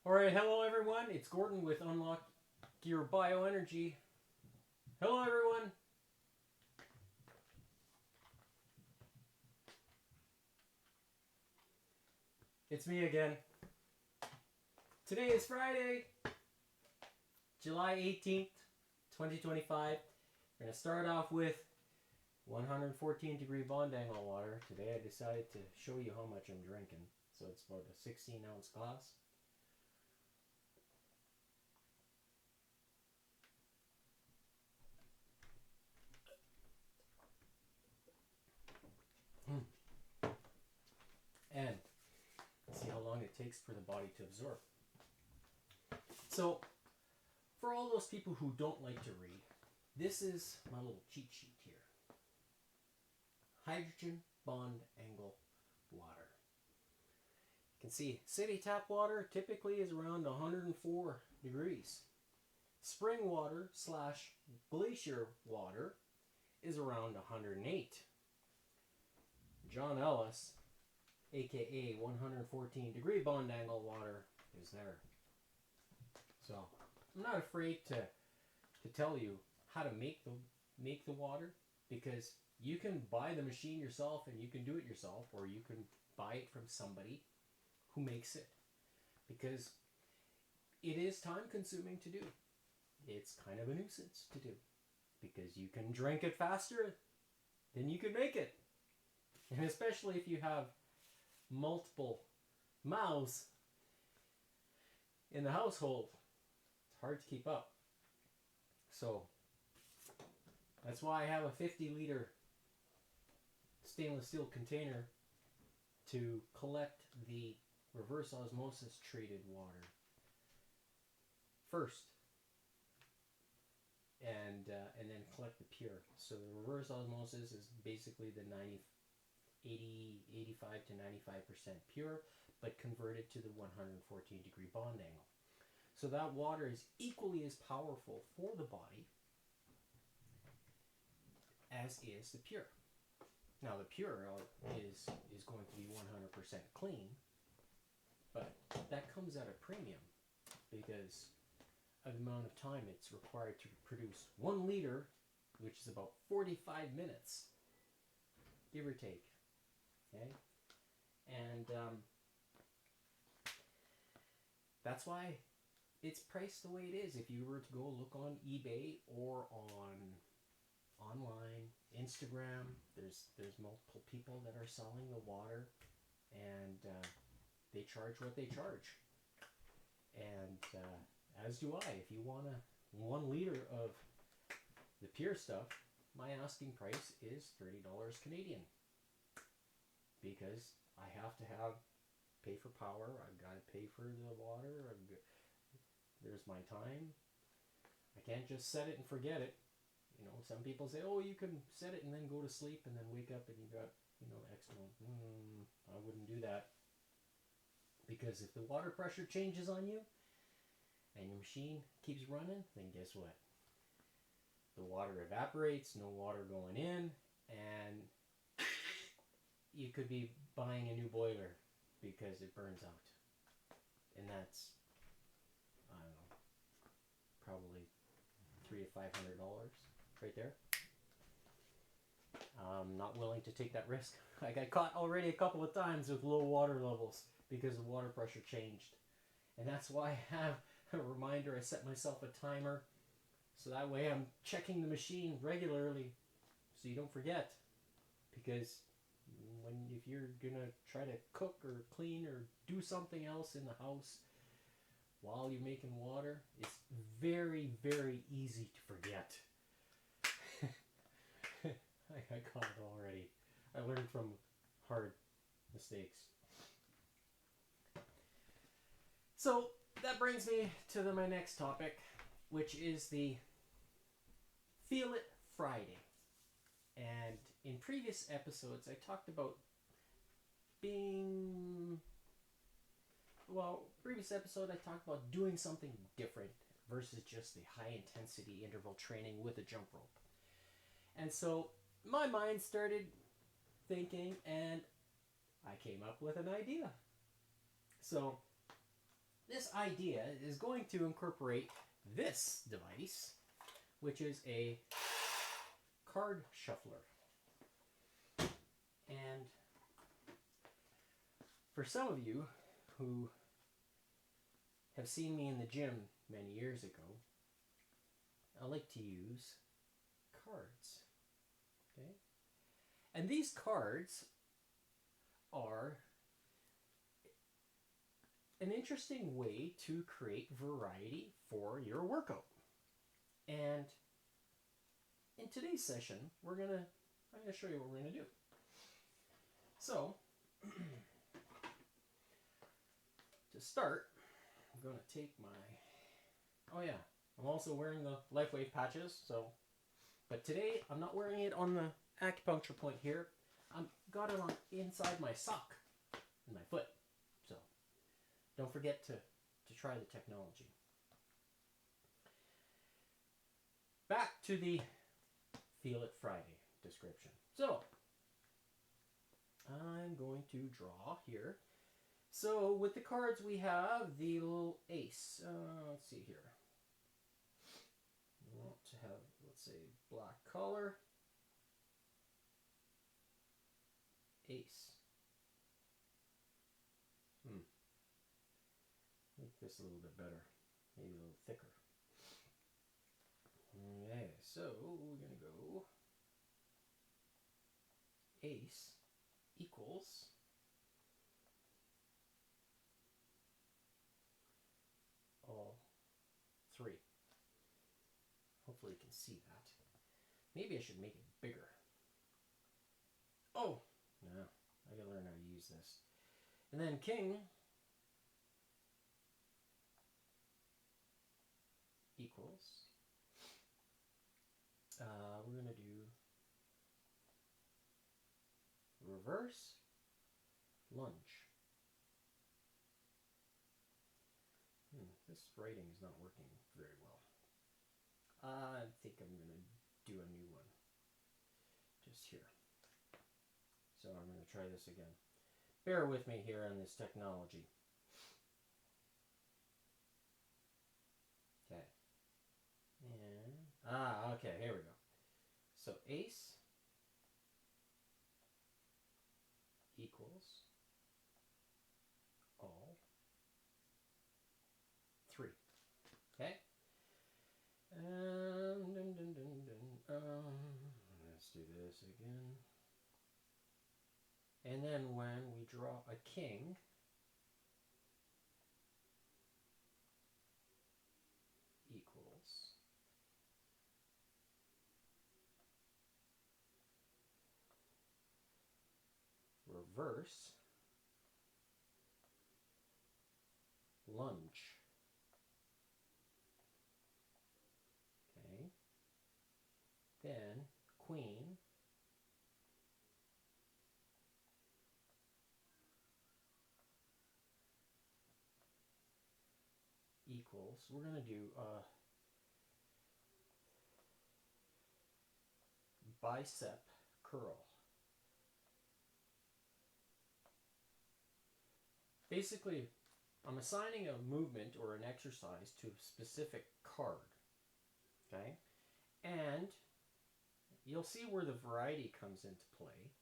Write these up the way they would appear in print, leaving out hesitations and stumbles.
Alright, hello everyone. It's Gordon with Unlock Your Bioenergy. Hello everyone. It's me again. Today is Friday, July 18th, 2025. We're going to start off with 114 degree bond angle water. Today I decided to show you how much I'm drinking. So it's about a 16 ounce glass. And see how long it takes for the body to absorb. So, for all those people who don't like to read, this is my little cheat sheet here. Hydrogen bond angle water. You can see city tap water typically is around 104 degrees. Spring water / glacier water is around 108. John Ellis, aka 114 degree bond angle water, is there. So I'm not afraid to tell you how to make the water, because you can buy the machine yourself and you can do it yourself, or you can buy it from somebody who makes it, because it is time consuming to do. It's kind of a nuisance to do, because you can drink it faster than you can make it, and especially if you have multiple mouths in the household, it's hard to keep up. So that's why I have a 50-liter stainless steel container to collect the reverse osmosis treated water first, and then collect the pure. So the reverse osmosis is basically the 85 to 95% pure, but converted to the 114 degree bond angle. So that water is equally as powerful for the body as is the pure. Now the pure is going to be 100% clean, but that comes at a premium because of the amount of time it's required to produce 1 liter, which is about 45 minutes, give or take. Okay, and that's why it's priced the way it is. If you were to go look on eBay or online, Instagram, there's multiple people that are selling the water, and they charge what they charge. And as do I. If you want 1 liter of the pure stuff, my asking price is $30 Canadian. Because I have to pay for power, I've got to pay for the water, there's my time. I can't just set it and forget it. You know, some people say, oh, you can set it and then go to sleep and then wake up and you got, X amount. I wouldn't do that. Because if the water pressure changes on you and your machine keeps running, then guess what? The water evaporates, no water going in, and you could be buying a new boiler because it burns out. And that's, I don't know, probably $300 to $500 right there. I'm not willing to take that risk. I got caught already a couple of times with low water levels because the water pressure changed. And that's why I have a reminder. I set myself a timer so that way I'm checking the machine regularly so you don't forget. Because if you're gonna try to cook or clean or do something else in the house while you're making water, it's very, very easy to forget. I got it already. I learned from hard mistakes. So that brings me to my next topic, which is the Feel It Friday. And in previous episodes, I talked about previous episode I talked about doing something different versus just the high intensity interval training with a jump rope. And so my mind started thinking, and I came up with an idea. So this idea is going to incorporate this device, which is a card shuffler. And for some of you who have seen me in the gym many years ago, I like to use cards. Okay? And these cards are an interesting way to create variety for your workout. And in today's session, I'm going to show you what we're going to do. So, to start, I'm going to take my, oh yeah, I'm also wearing the LifeWave patches, so, but today I'm not wearing it on the acupuncture point here. I've got it on inside my sock in my foot, so don't forget to try the technology. Back to the Feel It Friday description. So, I'm going to draw here. So, with the cards we have the little ace. Let's see here. We want to have, let's say, black color. Ace. Make this a little bit better. Maybe a little thicker. Okay, so we're going to go ace equals all three. Hopefully you can see that. Maybe I should make it bigger. Oh, no, I gotta learn how to use this. And then king equals, we're gonna do reverse lunge. This writing is not working very well. I think I'm gonna do a new one. Just here. So I'm going to try this again. Bear with me here on this technology. Okay. And, okay, here we go. So ace equals all three. Okay? And let's do this again. And then when we draw a king, equals reverse lunge. Okay. Then queen equals, we're going to do bicep curl. Basically, I'm assigning a movement or an exercise to a specific card. Okay? And you'll see where the variety comes into play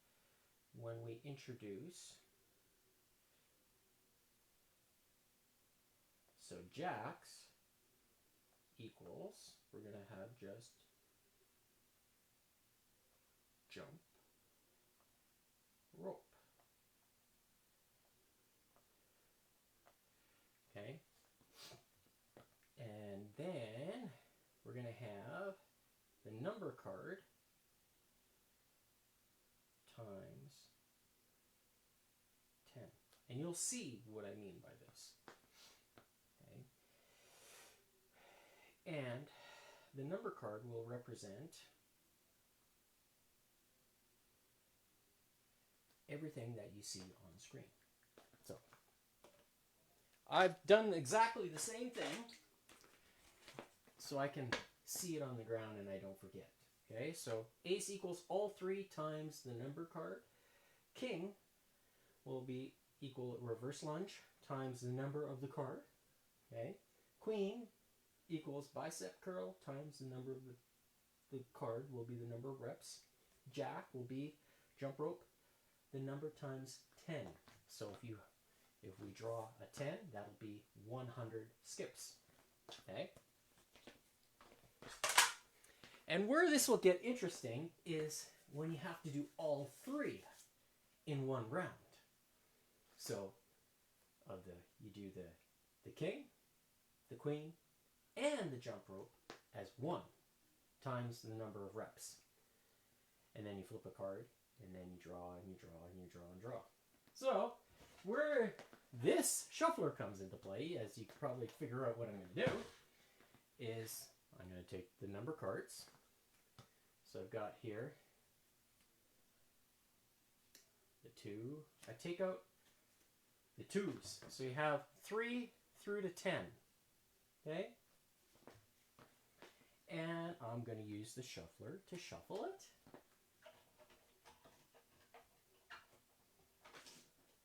when we introduce. So jacks equals, we're going to have just jump, rope. Okay? And then we're going to have the number card times 10. And you'll see what I mean by this. Okay? And the number card will represent everything that you see on the screen. So, I've done exactly the same thing so I can see it on the ground and I don't forget. Okay, so ace equals all three times the number card. King will be equal reverse lunge times the number of the card. Okay? Queen equals bicep curl times the number of the card will be the number of reps. Jack will be jump rope, the number times 10. So if we draw a 10, that'll be 100 skips. Okay? And where this will get interesting is when you have to do all three in one round. So you do the king, the queen, and the jump rope as 1 times the number of reps. And then you flip a card, and then you draw, and you draw, and you draw, and draw. So, where this shuffler comes into play, as you can probably figure out what I'm going to do, is I'm going to take the number cards. So I've got here the 2. I take out the 2s. So you have 3 through to 10. Okay? And I'm going to use the shuffler to shuffle it.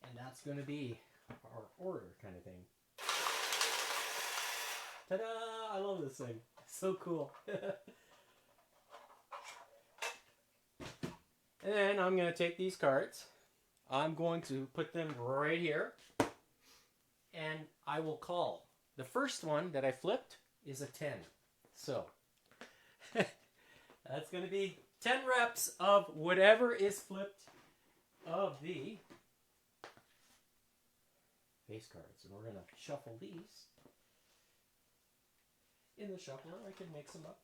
And that's going to be our order kind of thing. Ta-da! I love this thing. It's so cool. And then I'm going to take these cards. I'm going to put them right here. And I will call. The first one that I flipped is a 10. So, that's going to be 10 reps of whatever is flipped of the face cards. And we're going to shuffle these. In the shuffler, I can mix them up.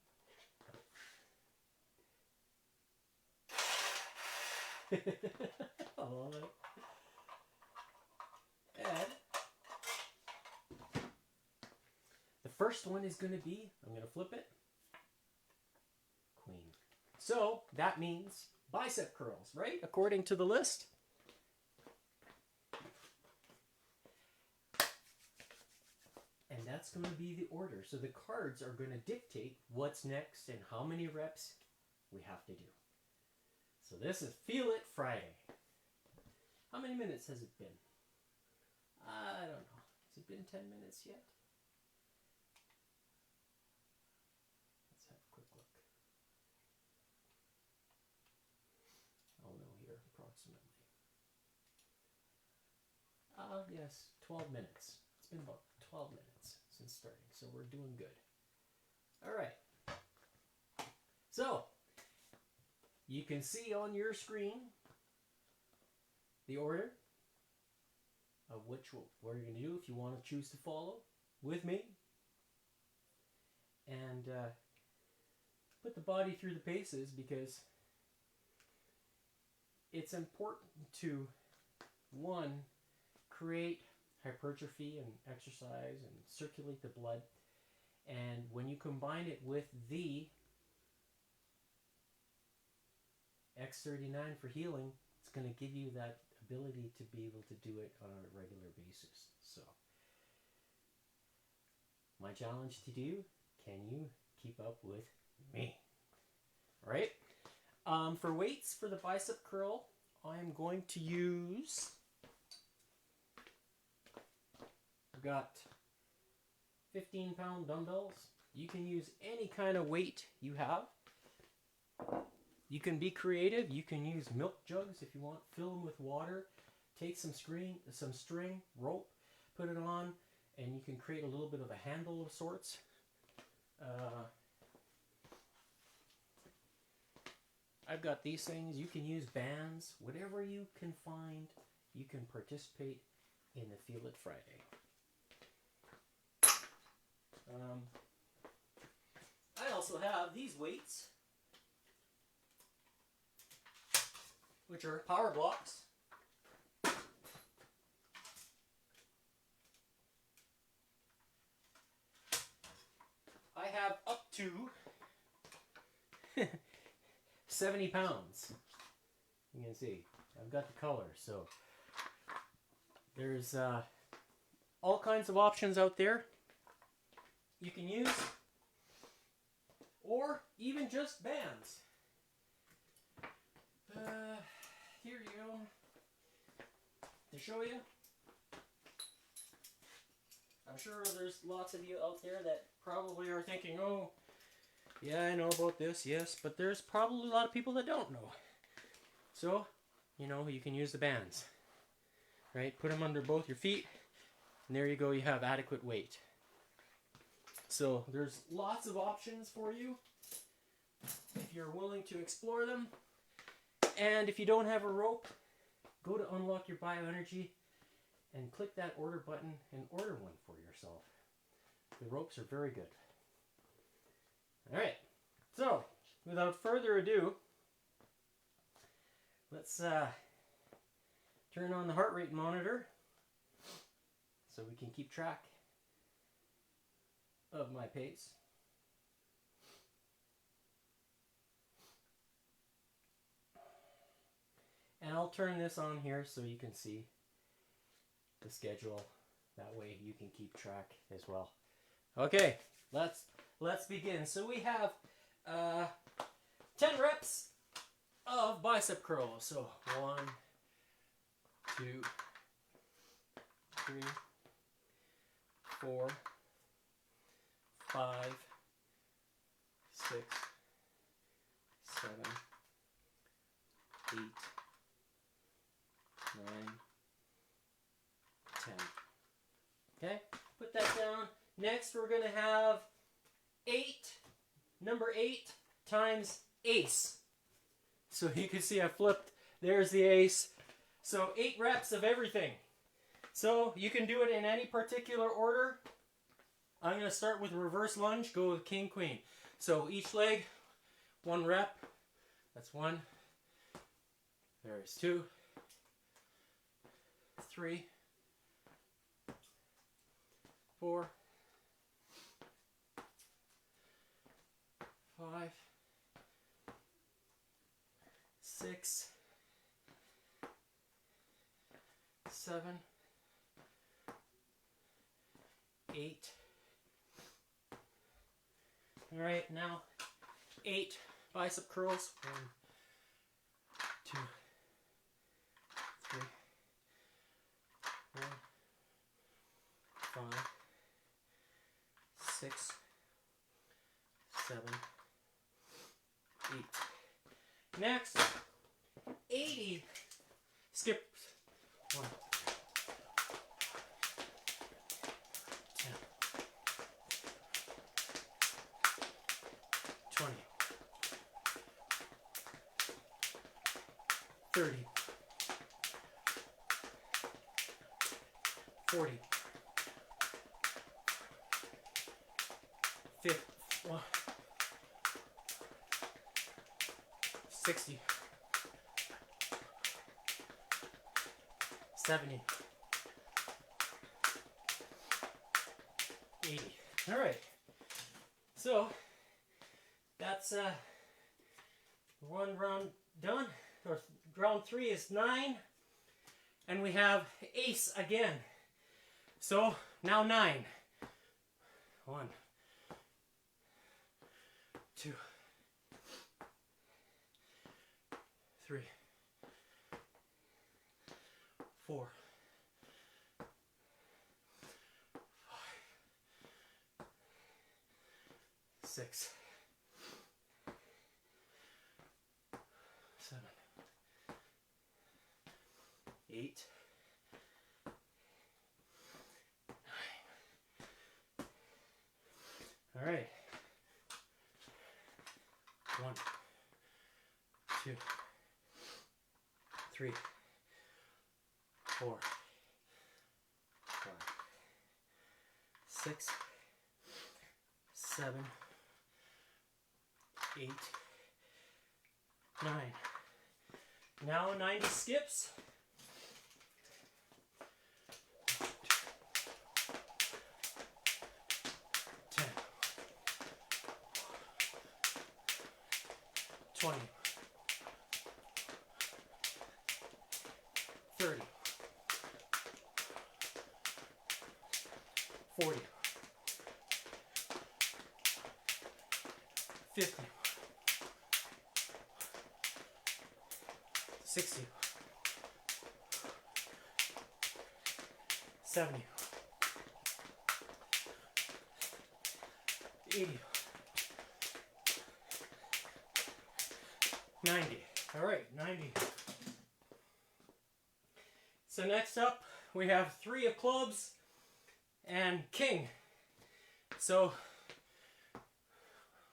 I love it. And the first one is going to be, I'm going to flip it, queen. So that means bicep curls, right? According to the list. And that's going to be the order. So the cards are going to dictate what's next and how many reps we have to do. So this is Feel It Friday. How many minutes has it been? I don't know. Has it been 10 minutes yet? Let's have a quick look. I'll know here approximately. Yes, 12 minutes. It's been about 12 minutes since starting, so we're doing good. All right. So, you can see on your screen the order of what you're going to do if you want to choose to follow with me. And put the body through the paces because it's important to, one, create hypertrophy and exercise and circulate the blood. And when you combine it with the X39 for healing, it's going to give you that ability to be able to do it on a regular basis. So, my challenge to you, can you keep up with me? All right? For weights for the bicep curl, I'm going to use, I've got 15-pound dumbbells. You can use any kind of weight you have. You can be creative. You can use milk jugs if you want. Fill them with water. Take some string, rope, put it on, and you can create a little bit of a handle of sorts. I've got these things. You can use bands. Whatever you can find, you can participate in the Feel It Friday. I also have these weights, which are power blocks. I have up to 70 pounds. You can see, I've got the color. So there's all kinds of options out there you can use, or even just bands. Here you go. To show you, I've I'm sure there's lots of you out there that probably are thinking, oh, yeah, I know about this, yes, but there's probably a lot of people that don't know. So, you know, you can use the bands, right? Put them under both your feet, and there you go, you have adequate weight. So, there's lots of options for you if you're willing to explore them. And if you don't have a rope, go to Unlock Your Bioenergy and click that order button and order one for yourself. The ropes are very good. Alright, so without further ado, let's turn on the heart rate monitor so we can keep track of my pace. And I'll turn this on here so you can see the schedule. That way you can keep track as well. Okay, let's begin. So we have 10 reps of bicep curls. So 1, 2, 3, 4, 5, 6, 7, 8, 9, 10. Okay, put that down. Next, we're going to have number 8 times ace. So you can see I flipped. There's the ace. So 8 reps of everything. So you can do it in any particular order. I'm going to start with reverse lunge. Go with king, queen. So each leg, 1 rep. That's 1. There's 2. 3. 4. 5. 6. 7. 8. All right, now 8 bicep curls. 1, 2, 3, 4, 5, 6, 7, 8. Next, 80 skips. 1, 10, 20, 30, 40, 50, 60, 70, 80. All right. So that's one round done. Or round 3 is 9, and we have ace again. So now 9. 1, 2, 3, 4, 5, 6, 7, 8, 9. All right. 1, 2, 3, 4, 5, 6, 7, 8, 9. Now 90 skips. 10, 20, 30, 40, 50, 60, 70, 80. 90. All right, 90. So next up, we have 3 of clubs and king. So,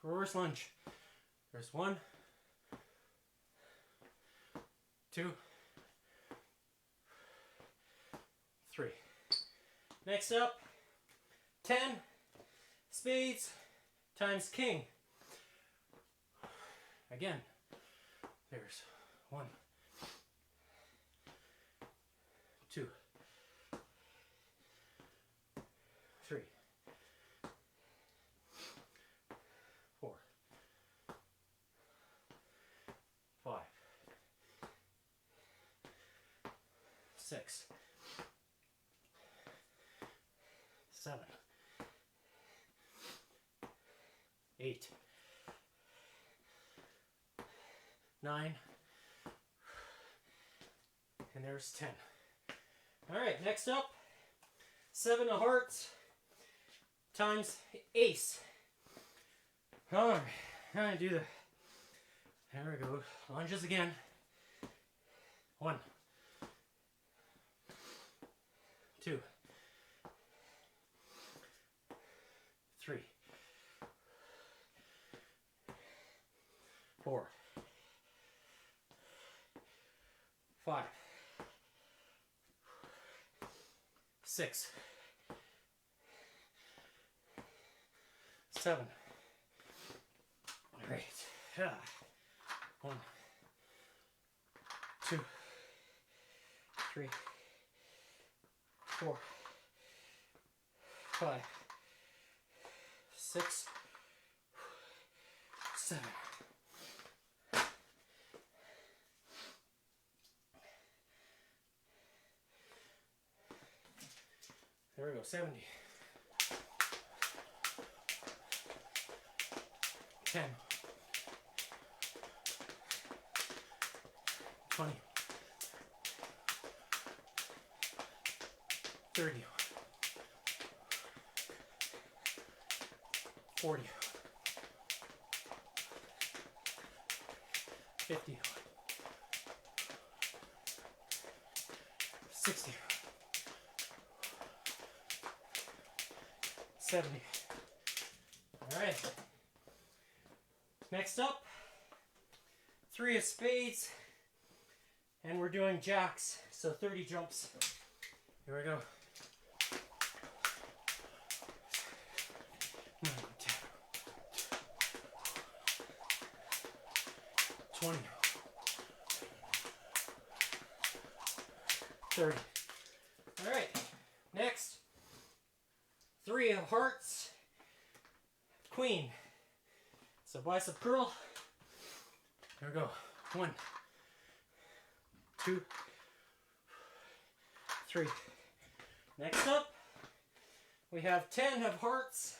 reverse lunge. There's 1, 2, 3. Next up, 10 spades times king. Again, there's 1, 2, 3, 4, 5, 6, 7, 8, 9, and there's 10. All right, next up, 7 of hearts times ace. All right, I'm gonna do the, there we go, lunges again. 1, 2, 3, 4, 5, 6, 7. Great. 1, 2, 3, 4, 5, 6, 7. There we go, 70. 10. 20. 30. 40. 50. 60. 70. All right. Next up, 3 of spades, and we're doing jacks, so 30 jumps. Here we go. 9, 10, 20, 30. All right, next, 3 of hearts, queen. So bicep curl. There we go. 1, 2, 3. Next up, we have 10 of hearts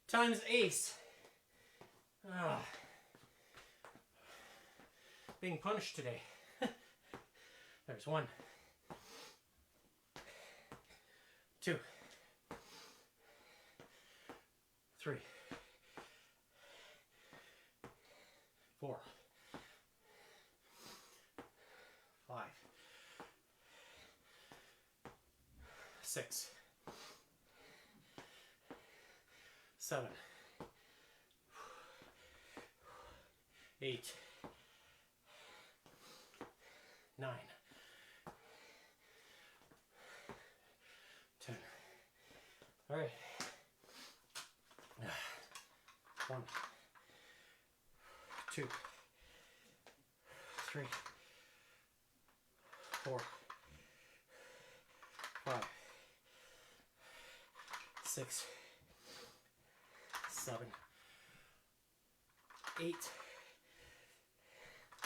times ace. Being punished today. There's 1, 2, 3, 4, 5, 6, 7, 8, 9, 10. All right. 1, 2, 3, 4, 5, 6, 7, 8,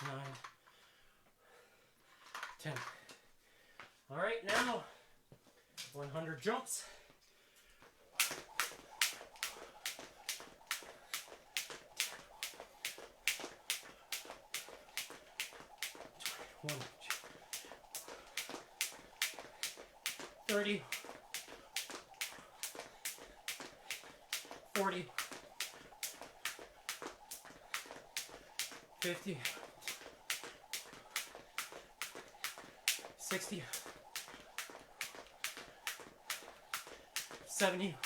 9, 10. All right, now 100 jumps. 1, 30, 40, 50, 60, 70,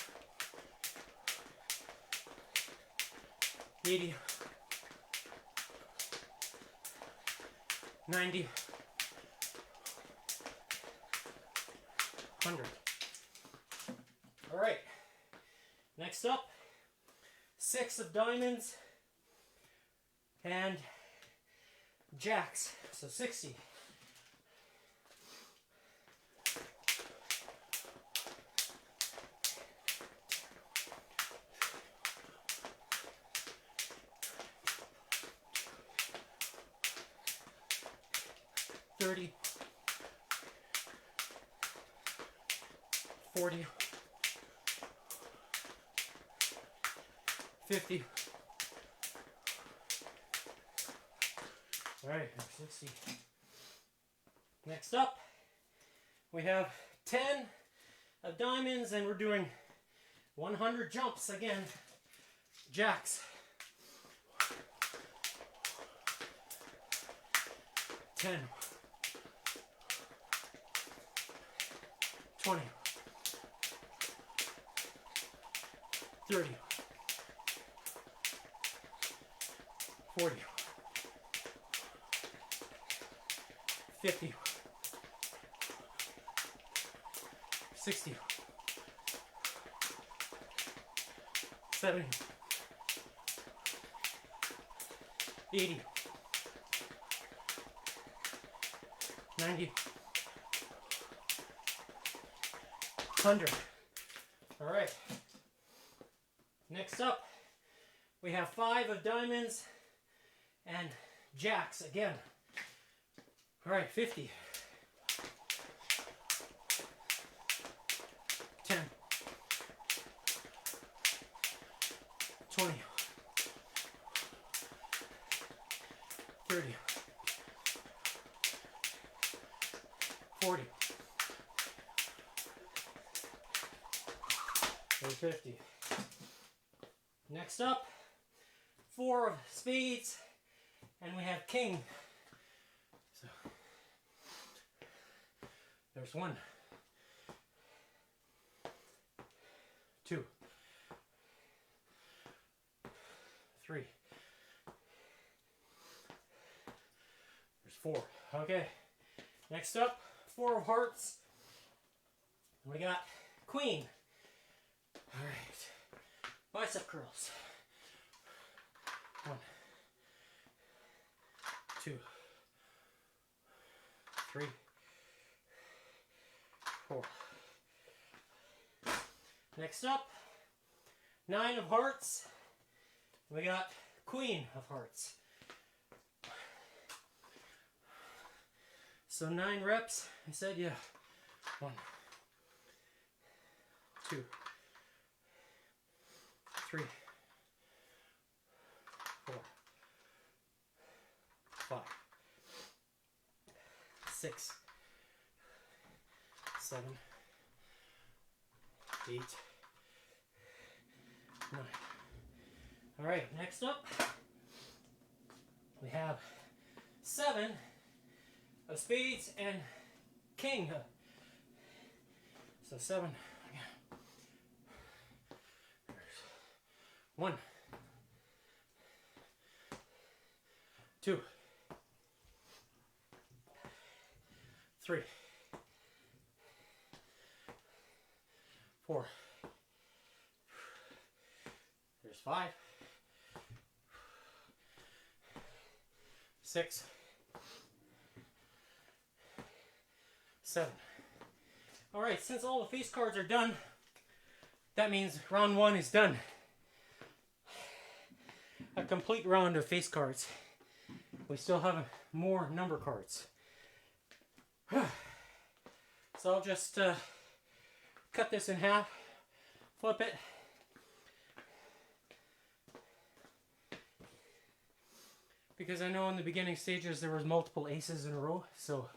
80, 90, 100. All right, next up, 6 of diamonds and jacks, so 60. 30, 40, 50. All right, 60. Next up, we have 10 of diamonds, and we're doing 100 jumps again. Jacks. 10, 20, 30, 40, 50, 60, 70, 80, 90, 100. All right. Next up, we have 5 of diamonds and jacks again. All right, 50, 10, 20, 30, 40, 50. Next up, 4 of spades, and we have king. So there's 1, 2, 3. There's 4. Okay. Next up, 4 of hearts. We got queen. All right. Bicep curls. 1, 2, 3, 4. Next up, 9 of hearts. We got queen of hearts. So 9 reps. I said, yeah. 1, 2, 3, 4, 5, 6, 7, 8, 9. All right, next up, we have 7 of spades and king. So 7. 1, 2, 3, 4. There's 5, 6, 7. All right, since all the face cards are done, that means round 1 is done. A complete round of face cards. We still have more number cards. So I'll just cut this in half, flip it, because I know in the beginning stages there was multiple aces in a row, so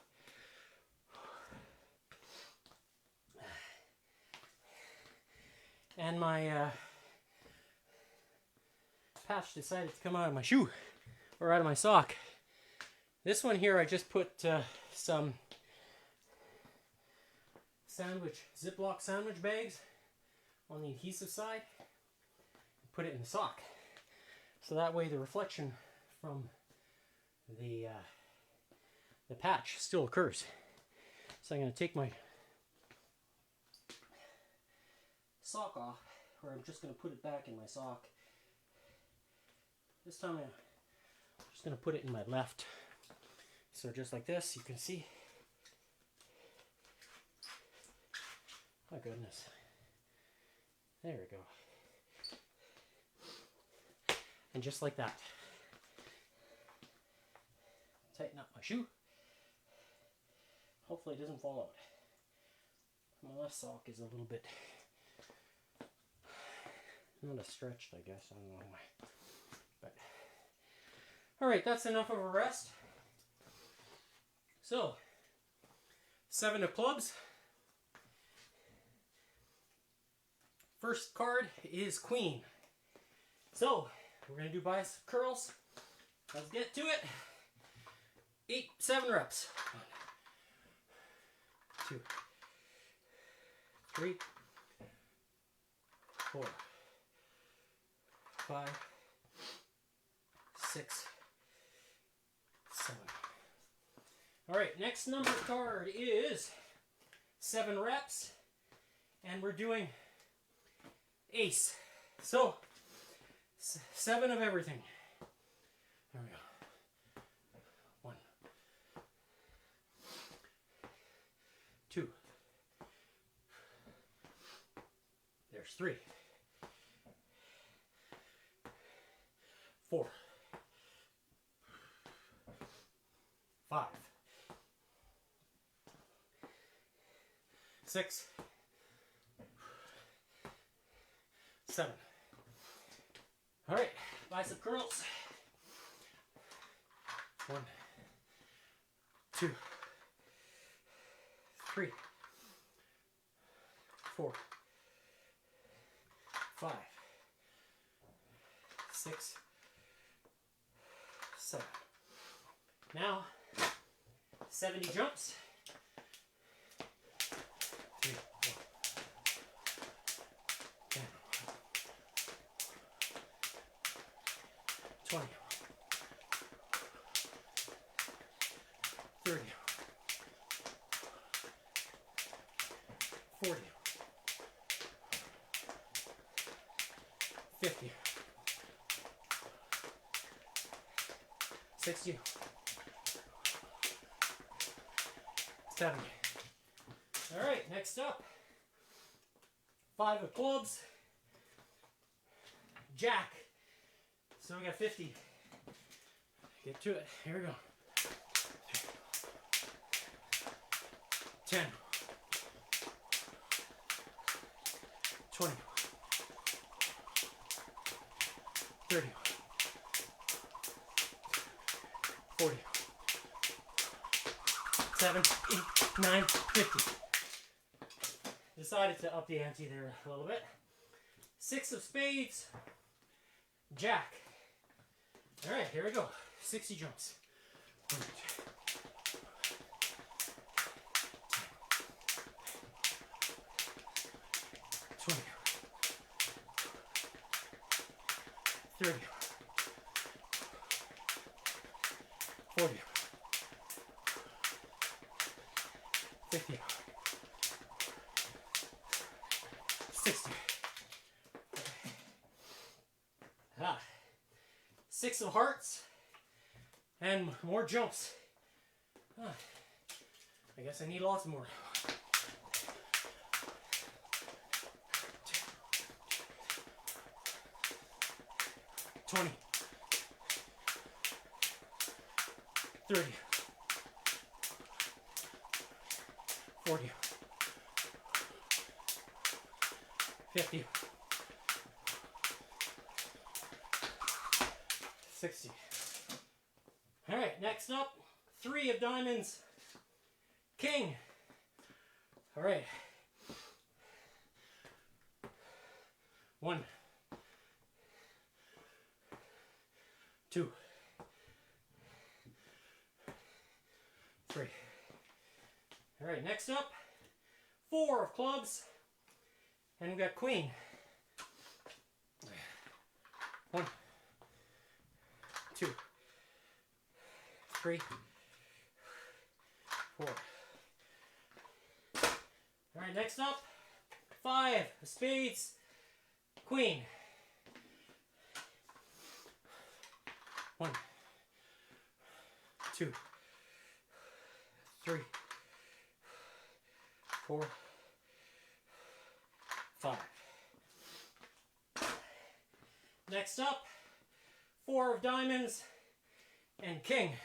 and my patch decided to come out of my shoe or out of my sock. This one here, I just put some Ziploc sandwich bags on the adhesive side. Put it in the sock. So that way the reflection from the patch still occurs. So I'm going to take my sock off, or I'm just going to put it back in my sock. This time I'm just going to put it in my left. So just like this, you can see. My goodness. There we go. And just like that. Tighten up my shoe. Hopefully it doesn't fall out. My left sock is a little bit not as stretched, I guess. I don't know why. But alright, that's enough of a rest. So 7 of clubs. First card is Queen. So we're going to do bicep curls. Let's get to it. 7 reps. 1, 2, 3, 4, 5, 6, 7. Alright, next number card is 7 reps. And we're doing ace. So 7 of everything. There we go. 1, 2. There's 3. 4. 5. 6. 7. All right, bicep curls. 1, 2, 3, 4, 5, 6, 7. Now, 70 jumps. 3, 4, 10, 20, 30, 40, 50, 60, 70. All right, next up, 5 of clubs, jack. So we got 50. Get to it. Here we go. 10, 20, 30, 40, 7, 8, 9, 50. Decided to up the ante there a little bit. 6 of spades, jack. All right, here we go. 60 jumps. 1, 20, 30, 40, 50, 60. 6 of hearts and more jumps. I guess I need lots more. 20, 30, 40, 50, 60. All right, next up, 3 of diamonds, king. All right. 1, 2, 3. All right, next up, 4 of clubs, and we got queen. 1, 2, 3, 4. All right, next up, 5 of spades, queen. 1, 2, 3, 4, 5. Next up, 4 of diamonds and king.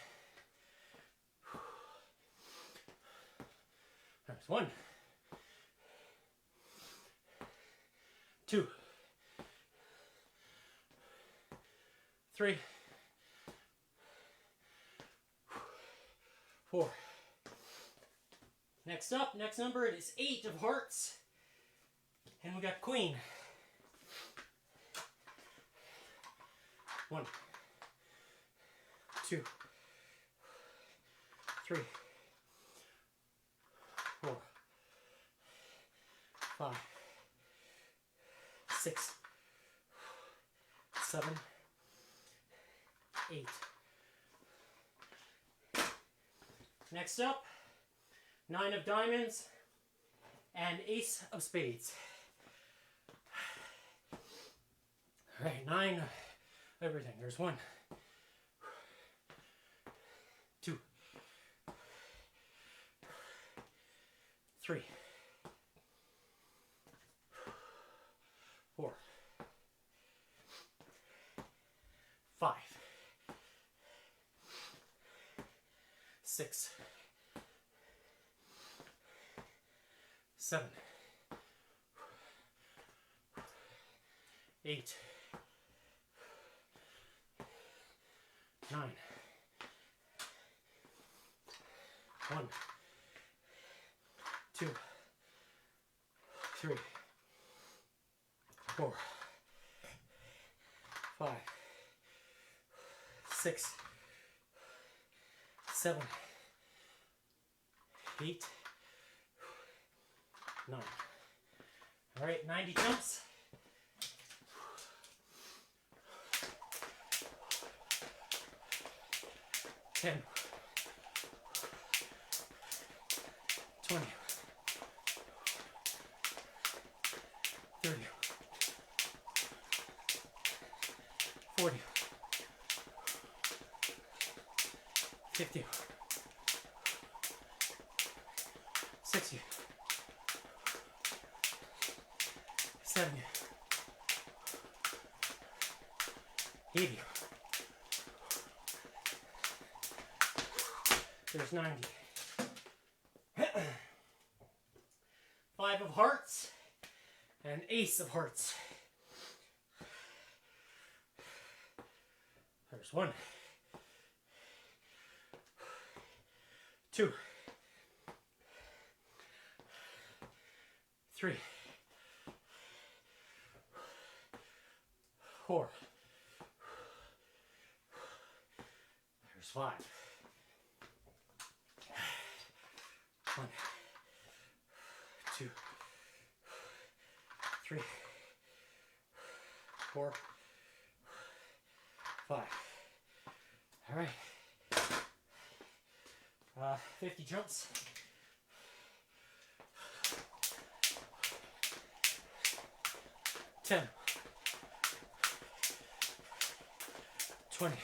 There's 1, 2, 3, 4. Next up, next number, it is 8 of hearts. And we got queen. 1, 2, 3, 4, 5, 6, 7, 8. Next up, 9 of diamonds and ace of spades. All right, 9 everything. There's 1, 2, 3, 4, 5, 6, 7, 8, 9, 1, 2, 3, 4, 5, 6, 7, 8, 9. All right, 90 jumps. 10, 20, 30, 40, 50, 60, 70, 80. There's 90. 5 of hearts and ace of hearts. There's 1, 2, 3, 4. There's 5. 1, 2, 3, 4, 5. All right. 50 jumps. 10, 20,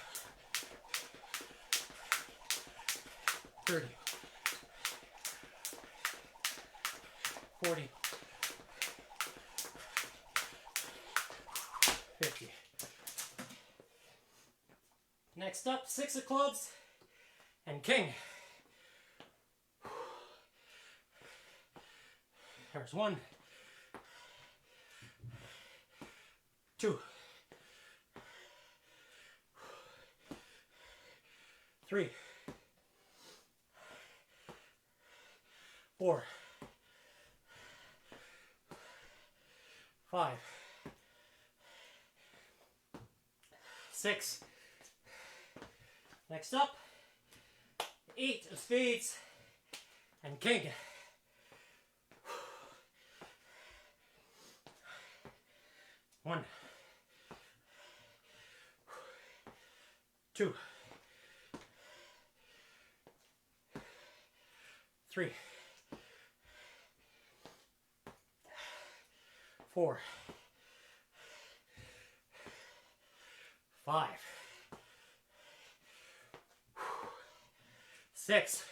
30, 40, 50. Next up, 6 of clubs and king. There's 1, 2, 3, 4, 5, 6, Next up, 8 of spades and king. 1, 2, 3, 4, 5, 6,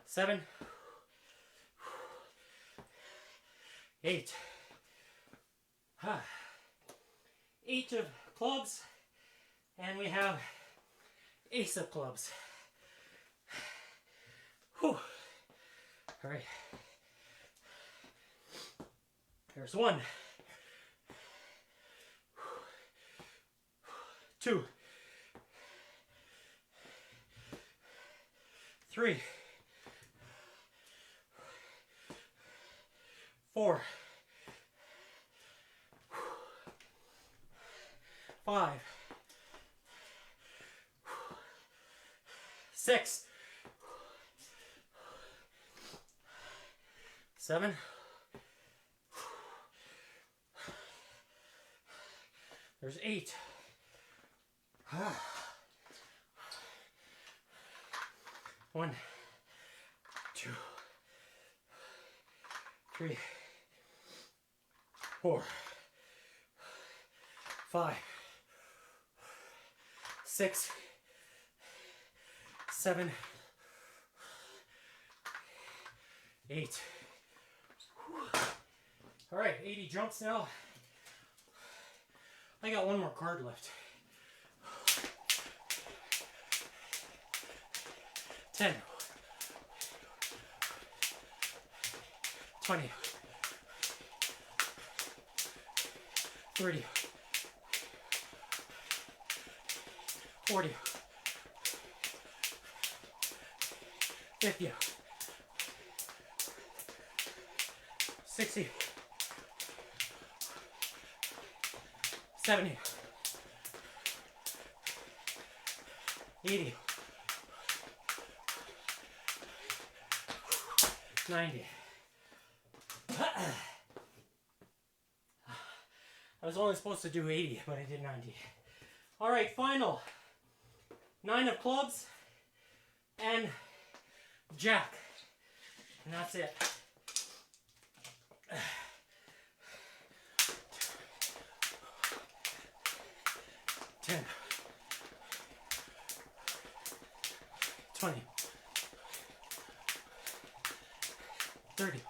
7, 8. 8 of clubs, and we have ace of clubs. Whew. All right. There's 1, 2, 3, 4, 5, 6, 7, 8. 1, 2, 3, 4, 5, 6, 7, 8. All right, 80 jumps now. I got 1 more card left. 10, 20, 30, 40, 50, 60, 70, 80, 90. I was only supposed to do 80, but I did 90. All right, final. 9 of clubs and jack. And that's it. 10, 20, 30,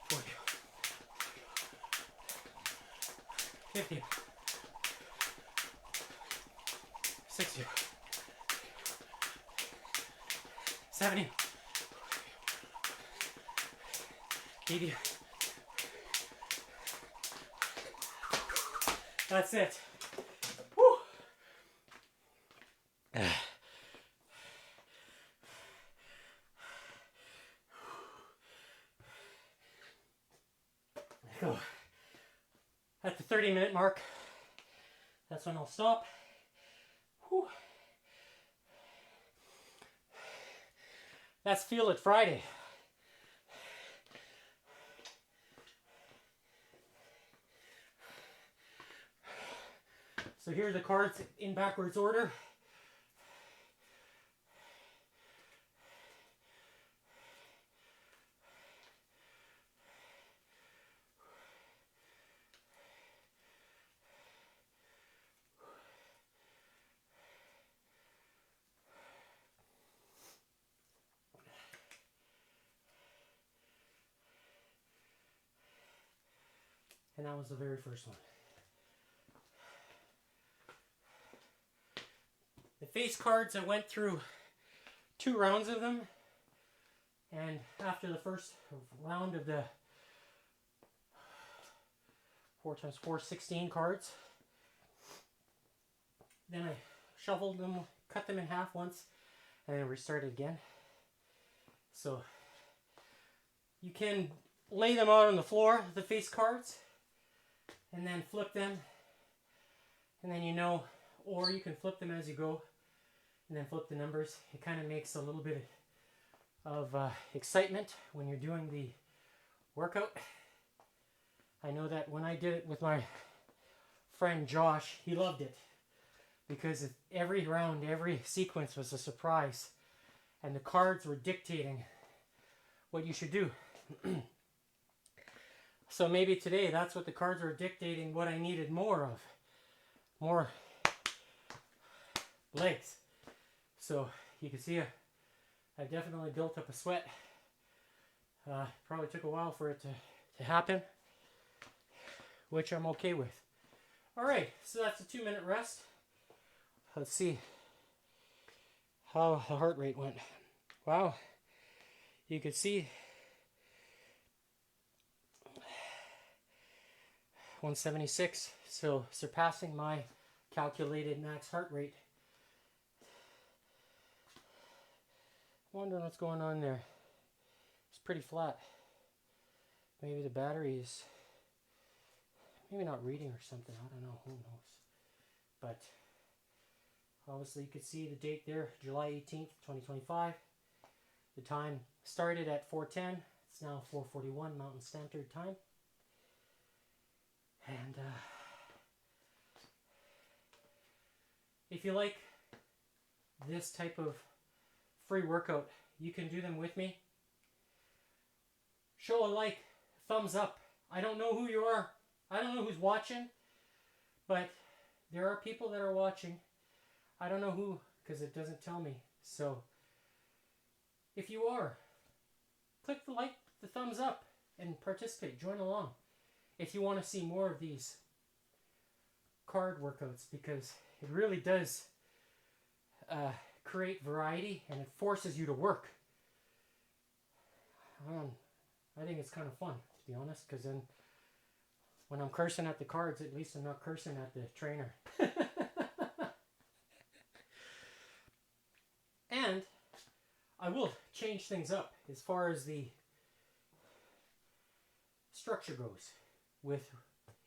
40, 50, 60, 70, 80. That's it. Woo. Go. At the 30-minute mark, that's when I'll stop. Whew. That's Feel It Friday. So here are the cards in backwards order. And that was the very first one. The face cards, I went through 2 rounds of them. And after the first round of the 4 times 4, 16 cards, then I shuffled them, cut them in half once, and then restarted again. So you can lay them out on the floor, the face cards, and then flip them, and then you know, or you can flip them as you go and then flip the numbers. It kind of makes a little bit of excitement when you're doing the workout. I know that when I did it with my friend Josh, he loved it because every round, every sequence was a surprise, and the cards were dictating what you should do. So maybe today that's what the cards were dictating, what I needed more of. More legs. So you can see I definitely built up a sweat. Probably took a while for it to happen, which I'm okay with. Alright, so that's a 2-minute rest. Let's see how the heart rate went. Wow, you could see 176, so surpassing my calculated max heart rate. Wondering what's going on there. It's pretty flat. Maybe the battery is maybe not reading or something. I don't know. Who knows? But obviously you could see the date there, July 18th, 2025. The time started at 4:10. It's now 4:41 Mountain Standard Time. And if you like this type of free workout, you can do them with me. Show a like, thumbs up. I don't know who you are. I don't know who's watching, but there are people that are watching. I don't know who, because it doesn't tell me. So if you are, click the like, the thumbs up, and participate. Join along if you want to see more of these card workouts, because it really does create variety, and it forces you to work. I think it's kind of fun, to be honest, because then when I'm cursing at the cards, at least I'm not cursing at the trainer. And I will change things up as far as the structure goes with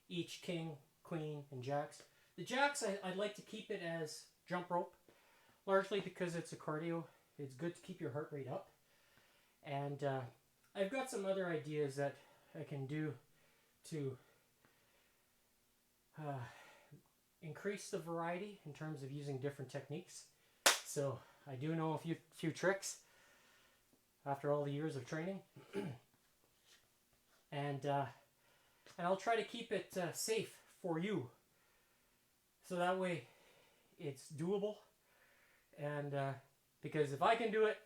each king, queen, and jacks. The jacks, I'd like to keep it as jump rope, largely because it's a cardio. It's good to keep your heart rate up. And I've got some other ideas that I can do to increase the variety in terms of using different techniques. So I do know a few tricks after all the years of training. And I'll try to keep it safe for you, so that way it's doable. And because if I can do it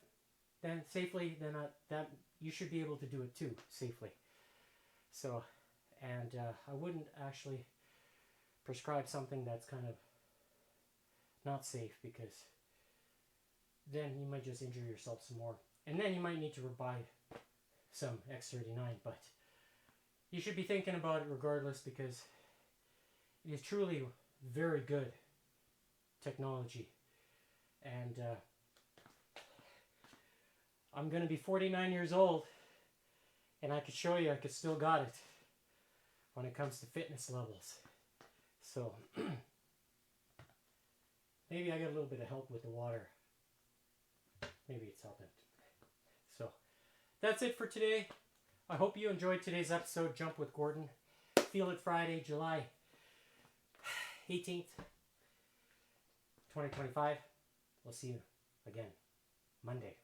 then safely, then that you should be able to do it too safely. So, and I wouldn't actually prescribe something that's kind of not safe, because then you might just injure yourself some more, and then you might need to buy some X39. But you should be thinking about it regardless, because it is truly very good technology. And I'm going to be 49 years old, and I could show you I could still got it when it comes to fitness levels. So maybe I got a little bit of help with the water. Maybe it's helping. So that's it for today. I hope you enjoyed today's episode, Jump with Gordon. Feel It Friday, July 18th, 2025. We'll see you again Monday.